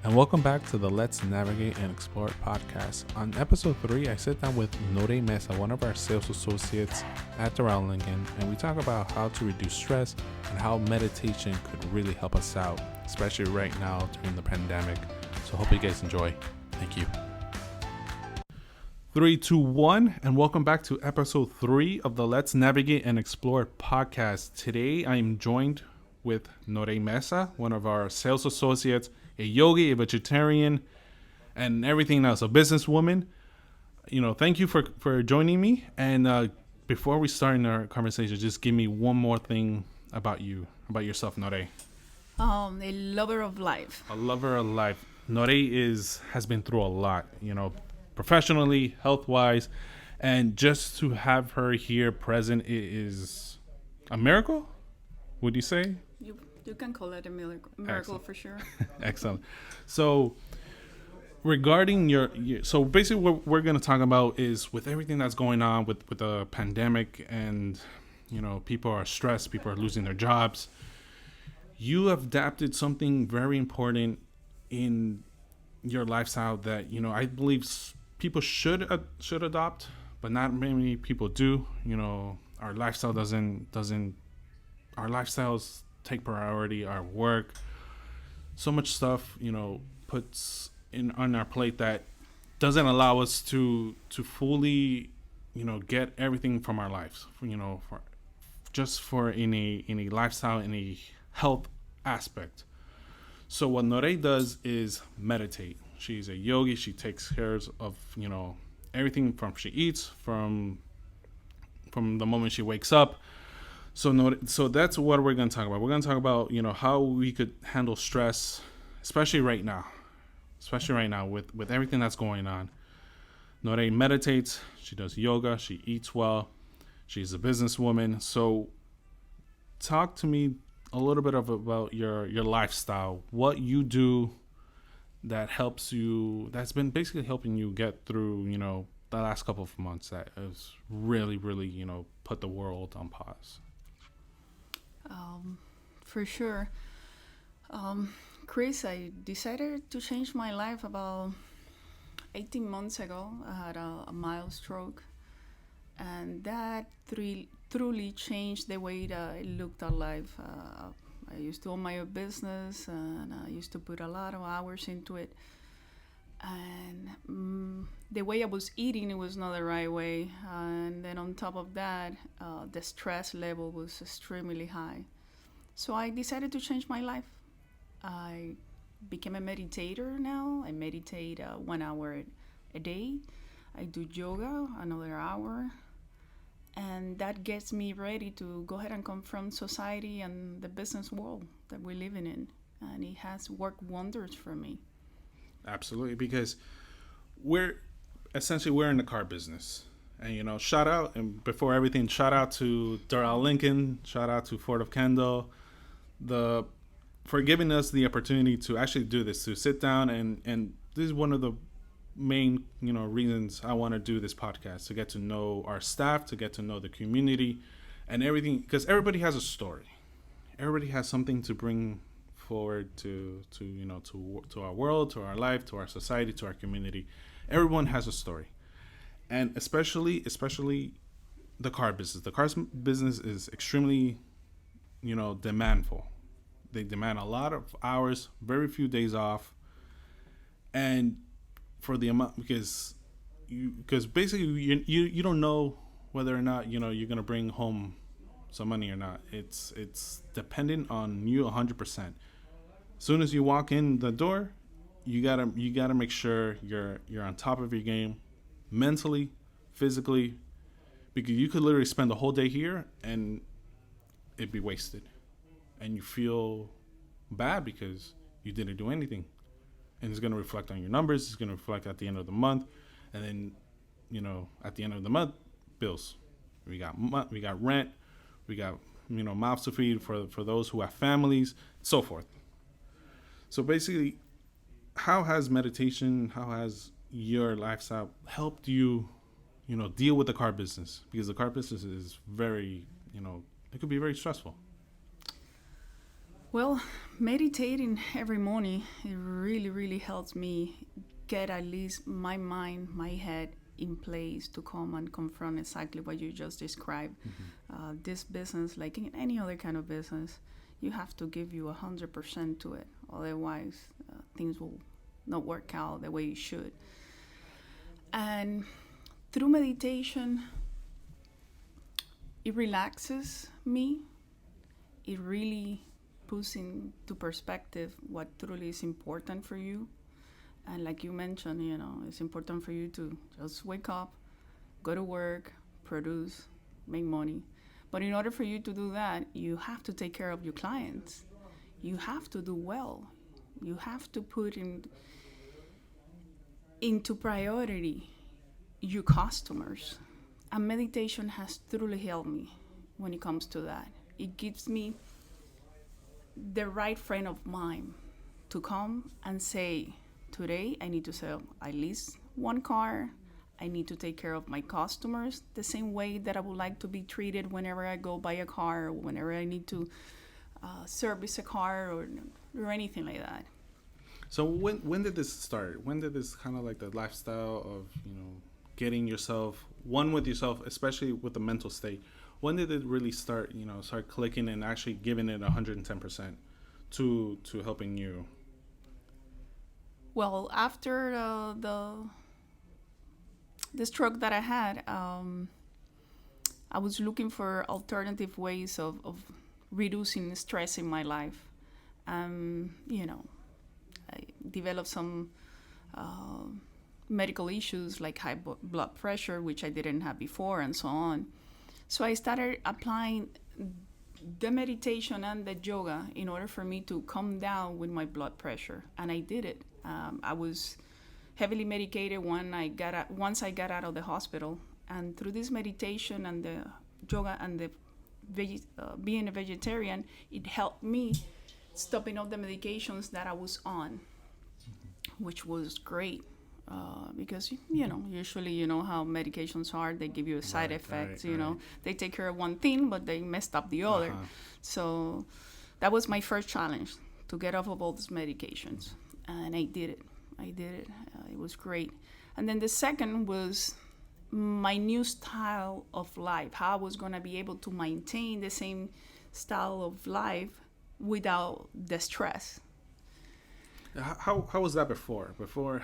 And welcome back to the Let's Navigate and Explore podcast. On episode 3, I sit down with Doral Mesa, one of our sales associates at Doral, and we talk about how to reduce stress and how meditation could really help us out, especially right now during the pandemic. So hope you guys enjoy. Thank you. 3, 2, 1, and welcome back to episode 3 of the Let's Navigate and Explore podcast. Today, I am joined with Doral Mesa, one of our sales associates, a yogi, a vegetarian, and everything else, a businesswoman. Thank you for joining me. And before we start in our conversation, just give me one more thing about yourself, Doral. A lover of life. A lover of life. Doral has been through a lot, professionally, health-wise, and just to have her here present is a miracle, would you say? You can call it a miracle for sure. Excellent. So regarding so basically what we're going to talk about is with everything that's going on with the pandemic and, people are stressed, people are losing their jobs. You have adapted something very important in your lifestyle that, I believe people should adopt, but not many people do. Our lifestyle our lifestyles take priority, our work, so much stuff, puts on our plate that doesn't allow us to fully, get everything from our lives, for in a lifestyle, in a health aspect. So what Doral does is meditate. She's a yogi. She takes care of, everything from she eats, from the moment she wakes up. So that's what we're going to talk about. We're going to talk about, how we could handle stress, especially right now with everything that's going on. Doral meditates. She does yoga. She eats well. She's a businesswoman. So talk to me a little bit about your lifestyle, what you do that helps you, that's been basically helping you get through, the last couple of months that has really, really, put the world on pause. For sure. Chris, I decided to change my life about 18 months ago. I had a mild stroke, and that truly changed the way that I looked at life. I used to own my own business, and I used to put a lot of hours into it. And the way I was eating, it was not the right way. And then on top of that, the stress level was extremely high. So I decided to change my life. I became a meditator now. I meditate 1 hour a day. I do yoga another hour. And that gets me ready to go ahead and confront society and the business world that we're living in. And it has worked wonders for me. Absolutely, because we're in the car business. And, shout out, and before everything, shout out to Doral Lincoln, shout out to Ford of Kendall, for giving us the opportunity to actually do this, to sit down. And this is one of the main, reasons I want to do this podcast, to get to know our staff, to get to know the community and everything, because everybody has a story. Everybody has something to bring forward to our world, to our life, to our society, to our community. Everyone has a story. And especially the car business. The car business is extremely, demandful. They demand a lot of hours, very few days off, and for the amount, because basically you don't know whether or not you're gonna bring home some money or not. It's dependent on you 100%. As soon as you walk in the door, you gotta make sure you're on top of your game, mentally, physically, because you could literally spend the whole day here and it'd be wasted, and you feel bad because you didn't do anything, and it's going to reflect on your numbers. It's going to reflect at the end of the month, and then at the end of the month, bills. We got rent, we got mouths to feed for those who have families, so forth. So basically, how has meditation, how has your lifestyle helped you deal with the car business? Because the car business is very, it could be very stressful. Well, meditating every morning, it really, really helps me get at least my mind, my head in place to come and confront exactly what you just described. This business, like in any other kind of business, you have to give you 100% to it. Otherwise, things will not work out the way it should. And through meditation, it relaxes me. It really puts into perspective what truly is important for you. And like you mentioned, it's important for you to just wake up, go to work, produce, make money. But in order for you to do that, you have to take care of your clients. You have to do well. You have to put into priority your customers. And meditation has truly helped me when it comes to that. It gives me the right frame of mind to come and say, today I need to sell at least one car. I need to take care of my customers the same way that I would like to be treated whenever I go buy a car, or whenever I need to service a car, or anything like that. So when did this start? When did this kind of like the lifestyle of getting yourself one with yourself, especially with the mental state? When did it really start? Start clicking and actually giving it 110% to helping you. Well, after the stroke that I had, I was looking for alternative ways of reducing stress in my life. I developed some medical issues like high blood pressure, which I didn't have before, and so on. So I started applying the meditation and the yoga in order for me to come down with my blood pressure, and I did it. I was heavily medicated once I got out of the hospital, and through this meditation and the yoga and the being a vegetarian, it helped me stopping all the medications that I was on, which was great. Because usually how medications are, they give you a side effect. They take care of one thing, but they messed up the other. So that was my first challenge, to get off of all these medications, and I did it. It was great. And then the second was my new style of life, how I was going to be able to maintain the same style of life without the stress. How was that before?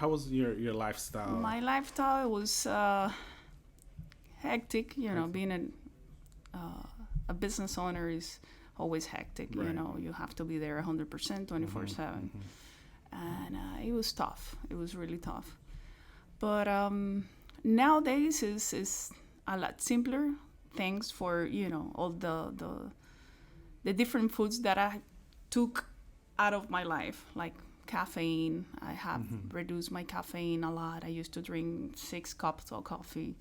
How was your lifestyle? My lifestyle was hectic. Being a business owner is always hectic. Right. You have to be there 100%, 24/7. And it was tough. It was really tough. But nowadays is a lot simpler. Thanks for all the different foods that I took out of my life, like caffeine. I have reduced my caffeine a lot. I used to drink 6 cups of coffee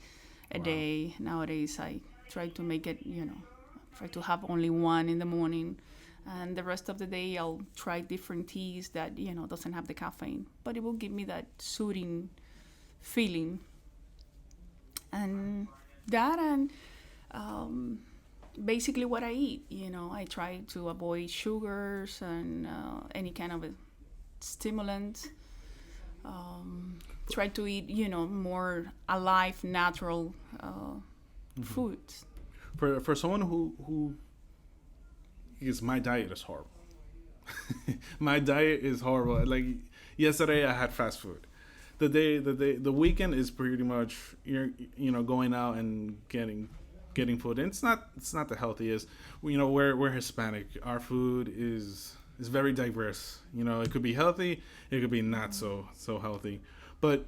a day. Nowadays, I try to make it, try to have only one in the morning. And the rest of the day, I'll try different teas that, doesn't have the caffeine. But it will give me that soothing feeling. And that, and basically what I eat. I try to avoid sugars and any kind of stimulant. Try to eat, more alive, natural foods. For someone who is, my diet is horrible. My diet is horrible. Like yesterday, I had fast food. The weekend is pretty much you're going out and getting food. And it's not the healthiest. We're Hispanic. Our food is very diverse. It could be healthy, it could be not so healthy. But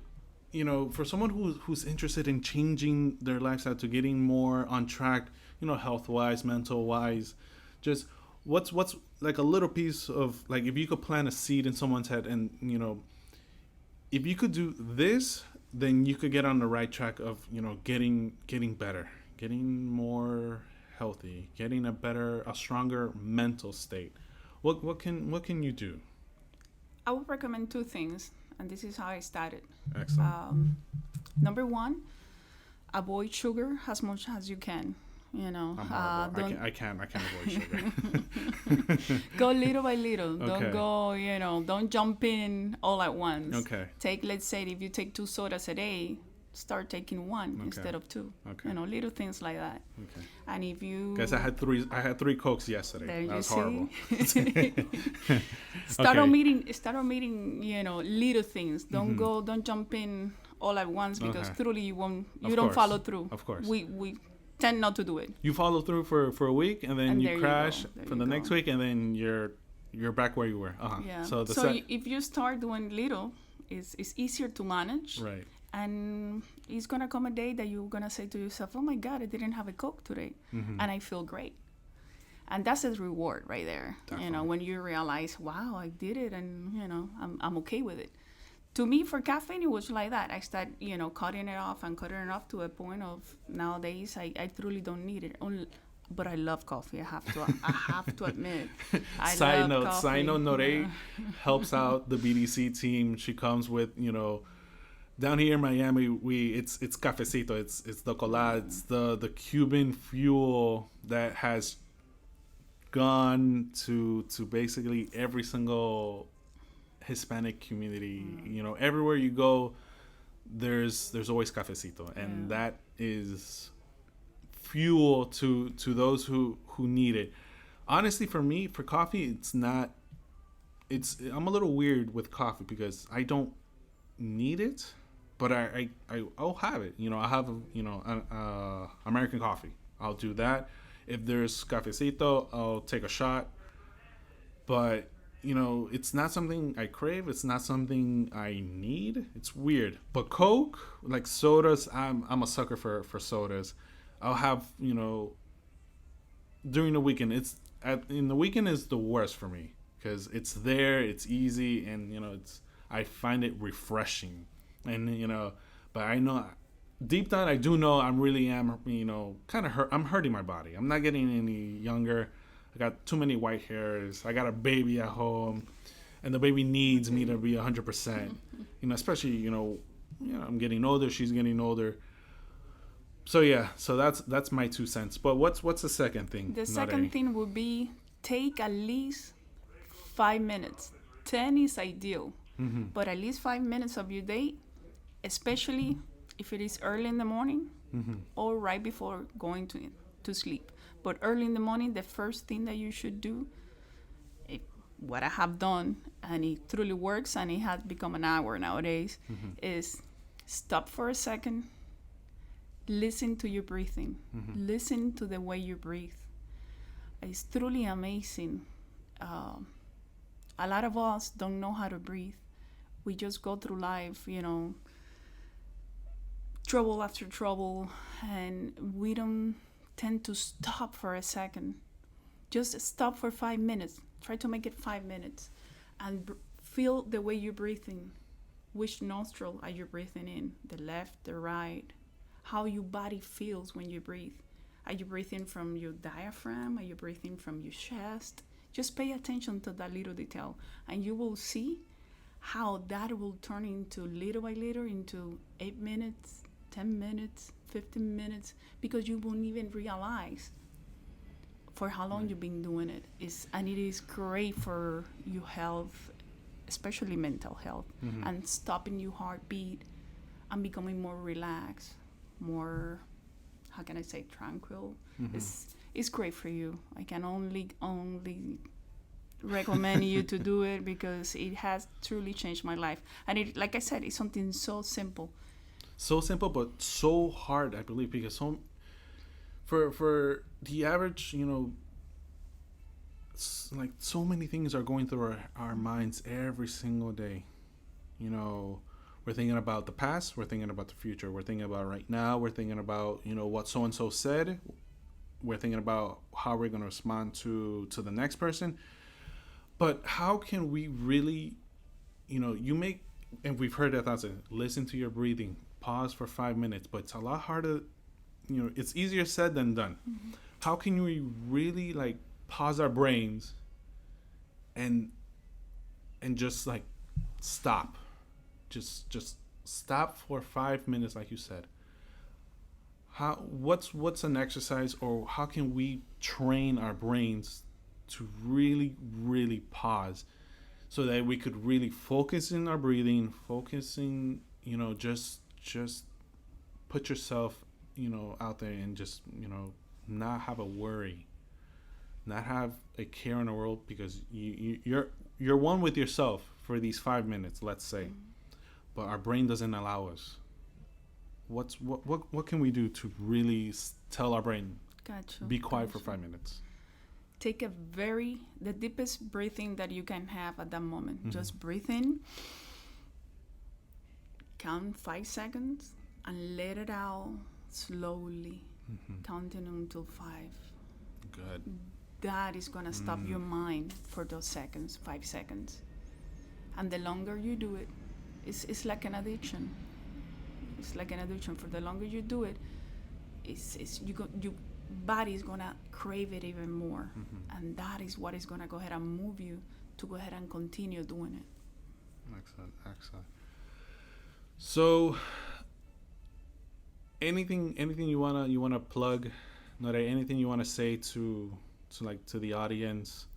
for someone who's interested in changing their lifestyle to getting more on track, health wise, mental wise, just what's like a little piece of, like, if you could plant a seed in someone's head, and if you could do this, then you could get on the right track of getting better, getting more healthy, getting a stronger mental state. What can you do? I would recommend 2 things, and this is how I started. Excellent. Number 1, avoid sugar as much as you can. You know, I'm horrible. don't I can't avoid sugar. go little by little. Don't Okay. go, don't jump in all at once. Okay. Take, let's say, if you take 2 sodas a day, start taking one Okay. instead of two. Okay. Little things like that. Okay. And if you Guys, I had three Cokes yesterday. there That you was see. horrible. Start Okay. omitting, little things. Don't jump in all at once because Okay. truly you Of don't course. follow through. Of course. We tend not to do it. You follow through for a week, and then And you there you crash go. There for you the go. next week, and then you're back where you were. Yeah. So the If you start doing little, it's easier to manage. right. And it's gonna come a day that you're gonna say to yourself, "Oh my God, I didn't have a Coke today, Mm-hmm. and I feel great." And that's a reward right there. Definitely. When you realize, "Wow, I did it," and I'm okay with it. To me, for caffeine, it was like that. I started, cutting it off to a point of nowadays I truly don't need it. But I love coffee. I have to admit. I Side love note, coffee. Nore helps out the BDC team. She comes with, down here in Miami, it's cafecito, it's the cola, it's the Cuban fuel that has gone to basically every single Hispanic community. Everywhere you go, there's always cafecito, and that is fuel to those who need it. Honestly, for me, for coffee, it's not. I'm a little weird with coffee because I don't need it, but I'll have it. I have American coffee. I'll do that. If there's cafecito, I'll take a shot. But it's not something I crave. It's not something I need. It's weird. But Coke, like sodas, I'm a sucker for sodas. I'll have during the weekend. In the weekend is the worst for me because it's there, it's easy, and I find it refreshing, and but I know deep down I do know I really am kind of hurt. I'm hurting my body. I'm not getting any younger. I got too many white hairs. I got a baby at home, and the baby needs me to be 100%. Especially I'm getting older. She's getting older. So yeah, that's my 2 cents. But what's the second thing? The second thing would be take at least 5 minutes. 10 is ideal, but at least 5 minutes of your day, especially if it is early in the morning or right before going to sleep. But early in the morning, the first thing that you should do, what I have done, and it truly works, and it has become an hour nowadays, is stop for a second. Listen to your breathing. Listen to the way you breathe. It's truly amazing. A lot of us don't know how to breathe. We just go through life, trouble after trouble, and we don't tend to stop for a second. Just stop for 5 minutes. Try to make it 5 minutes and feel the way you're breathing. Which nostril are you breathing in? The left, the right? How your body feels when you breathe. Are you breathing from your diaphragm? Are you breathing from your chest? Just pay attention to that little detail, and you will see how that will turn into little by little into 8 minutes, 10 minutes, 15 minutes, because you won't even realize for how long you've been doing it. And it is great for your health, especially mental health, and stopping your heartbeat and becoming more relaxed, more, how can I say, tranquil. It's great for you. I can only recommend you to do it because it has truly changed my life. And it, like I said, it's something so simple. So simple, but so hard, I believe, because for the average, like so many things are going through our minds every single day. We're thinking about the past, we're thinking about the future, we're thinking about right now, we're thinking about, what so-and-so said, we're thinking about how we're going to respond to the next person. But how can we really, and we've heard that thousand, listen to your breathing, pause for 5 minutes, but it's a lot harder, it's easier said than done. How can we really pause our brains and just stop? Just stop for 5 minutes, like you said. what's an exercise, or how can we train our brains to really really pause so that we could really focus in our breathing, focusing, just put yourself, out there, and just, not have a worry, not have a care in the world, because you're one with yourself for these 5 minutes, let's say, but our brain doesn't allow us. What can we do to really tell our brain, Gotcha. be quiet for Gotcha. 5 minutes? Take the deepest breathing that you can have at that moment. Mm-hmm. Just breathe in, count 5 seconds, and let it out slowly, Mm-hmm. counting until 5. Good. That is gonna stop your mind for those seconds, 5 seconds. And the longer you do it, it's like an addiction. It's like an addiction. For the longer you do it, your body is gonna crave it even more, and that is what is gonna go ahead and move you to go ahead and continue doing it. Excellent. So, anything you wanna plug, Nore? Anything you wanna say to the audience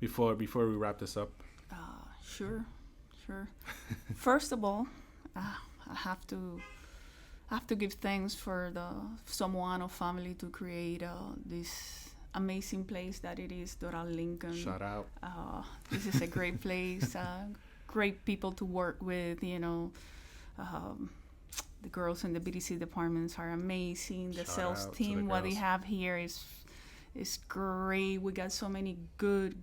before we wrap this up? Sure. First of all, I have to give thanks for the Somoano family to create this amazing place that it is, Doral Lincoln. Shout out. This is a great place, great people to work with, the girls in the BDC departments are amazing. The Shout sales out to team, the what they girls. have here is great. We got so many good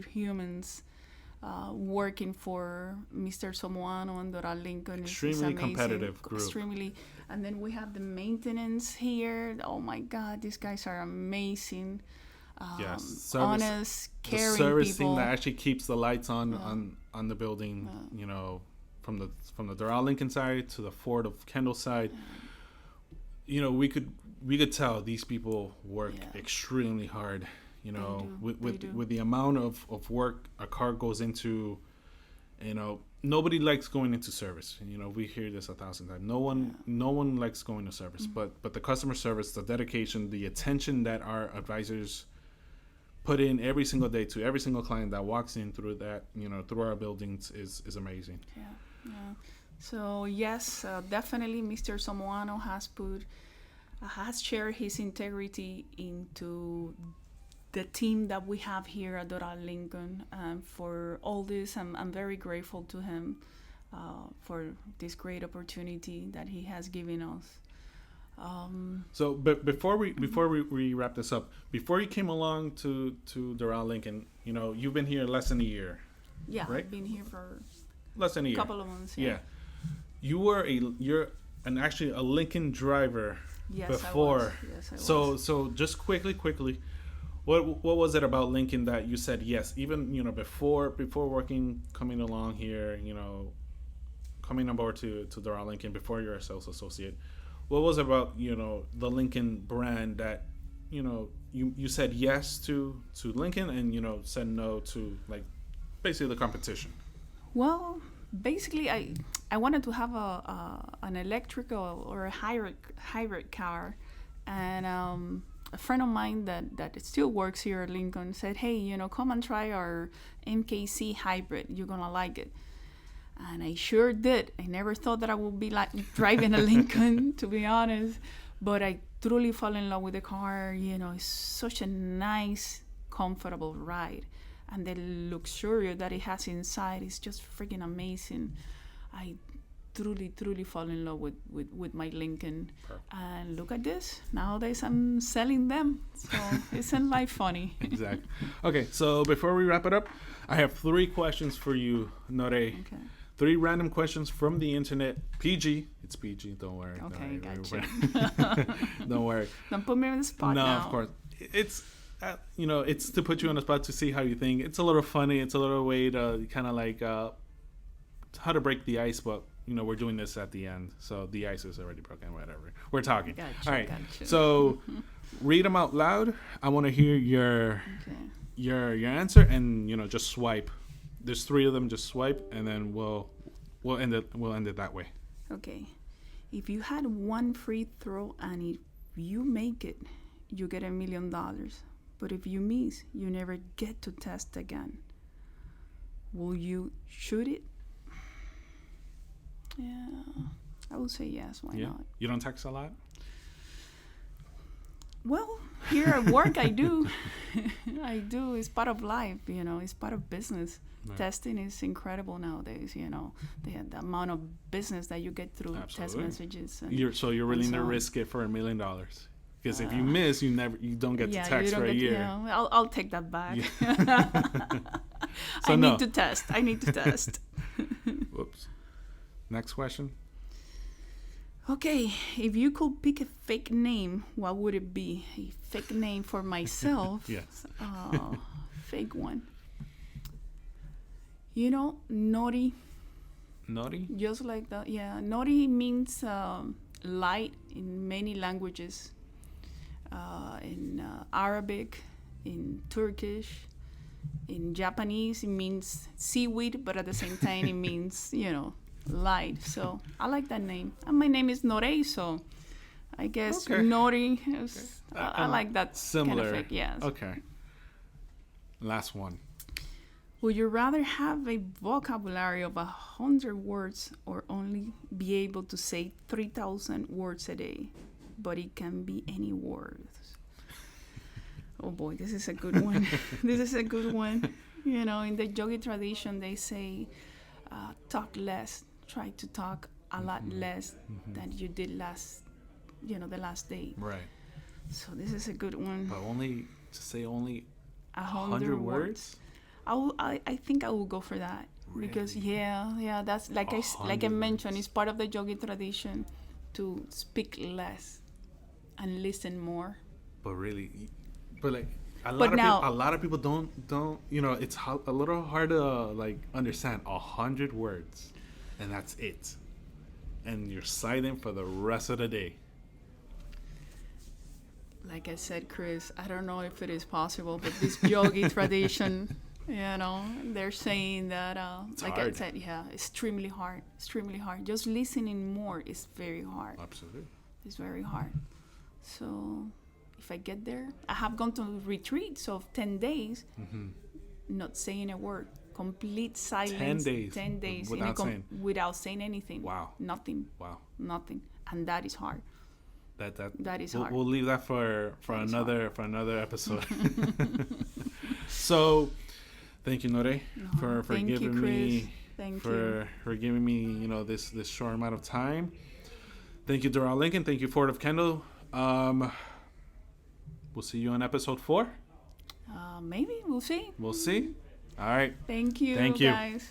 humans working for Mr. Somoano and Doral Lincoln. It's Extremely amazing. competitive group. Extremely. And then we have the maintenance here. Oh my God, these guys are amazing. Yes, Honest, the caring service people. team that actually keeps the lights on the building. From the Doral Lincoln side to the Ford of Kendall side. We could tell these people work extremely hard. With the amount of work a car goes into, nobody likes going into service. We hear this 1,000 times. No one likes going to service, but the customer service, the dedication, the attention that our advisors put in every single day to every single client that walks in through that, through our buildings is amazing. Yeah. So yes, definitely Mr. Somoano has shared his integrity into the team that we have here at Doral Lincoln. For all this, I'm very grateful to him for this great opportunity that he has given us. So, but before we wrap this up, before you came along to Doral Lincoln, you've been here less than a year. Yeah, right? I've been here for less than a a year. couple of months. Yeah. You're actually a Lincoln driver. Yes, before. I was. So just quickly, what was it about Lincoln that you said yes? Even before coming along here, coming on board to Doral Lincoln before you're a sales associate. What was it about the Lincoln brand that you said yes to Lincoln and said no to basically the competition? Well, basically, I wanted to have an electrical or a hybrid car, and a friend of mine that still works here at Lincoln said, "Hey, come and try our MKC hybrid. You're gonna like it." And I sure did. I never thought that I would be driving a Lincoln, to be honest. But I truly fell in love with the car. It's such a nice, comfortable ride. And the luxury that it has inside is just freaking amazing. I truly fall in love with my Lincoln. Perfect. And look at this. Nowadays I'm selling them. So isn't life funny? Exactly. Okay, so before we wrap it up, I have 3 questions for you, Nore. Okay. 3 random questions from the internet. PG. It's PG. Don't worry. Okay, gotcha. Don't worry. Don't put me on the spot No, now. of course. It's it's to put you on the spot to see how you think. It's a little funny. It's a little way to kind of how to break the ice, but we're doing this at the end, so the ice is already broken. Whatever. We're talking. Gotcha, All right. gotcha. So read them out loud. I want to hear your Okay. your answer, and just swipe. There's 3 of them. Just swipe, and then we'll end it that way. Okay. If you had one free throw and it you make it, you get $1,000,000. But if you miss, you never get to test again. Will you shoot it? Yeah, I would say yes. Why not? You don't text a lot? Well, here at work, I do. I do. It's part of life, It's part of business. Right. Testing is incredible nowadays, The amount of business that you get through text messages. You're willing to risk it for $1,000,000. Because if you miss, you don't get to text for a year. Yeah, I'll take that back. Yeah. I need to test. Whoops. Next question. Okay, if you could pick a fake name, what would it be? A fake name for myself? Yes. Fake one. Naughty. Naughty? Just like that, yeah. Naughty means light in many languages. In Arabic, in Turkish, in Japanese, it means seaweed, but at the same time, it means, light. So I like that name. And my name is Norei, so I guess Nori is, I like that similar. kind of fake, yes. Okay. Last one. Would you rather have a vocabulary of 100 words or only be able to say 3,000 words a day? But it can be any words. Oh boy, this is a good one. In the yogi tradition, they say, talk less. Try to talk a lot less than you did the last day. Right. So this is a good one. But only 100 words? I think I will go for that. Really? Because that's like I mentioned, it's part of the yogi tradition to speak less and listen more. But a lot of people don't it's a little hard to understand 100 words, and that's it, and you're silent for the rest of the day. Like I said, Chris, I don't know if it is possible, but this yogi tradition, they're saying that, like hard. I said, extremely hard. Just listening more is very hard. Absolutely. It's very hard. So if I get there, I have gone to retreats of 10 days, not saying a word, complete silence. 10 days without saying anything. Wow. Nothing. Wow. Nothing. And that is hard. That is hard. We'll leave that for another episode. So, thank you, Nore, for giving me for giving me this short amount of time. Thank you, Doral Lincoln. Thank you, Ford of Kendall. We'll see you on episode 4. Maybe we'll see. All right. Thank you, guys.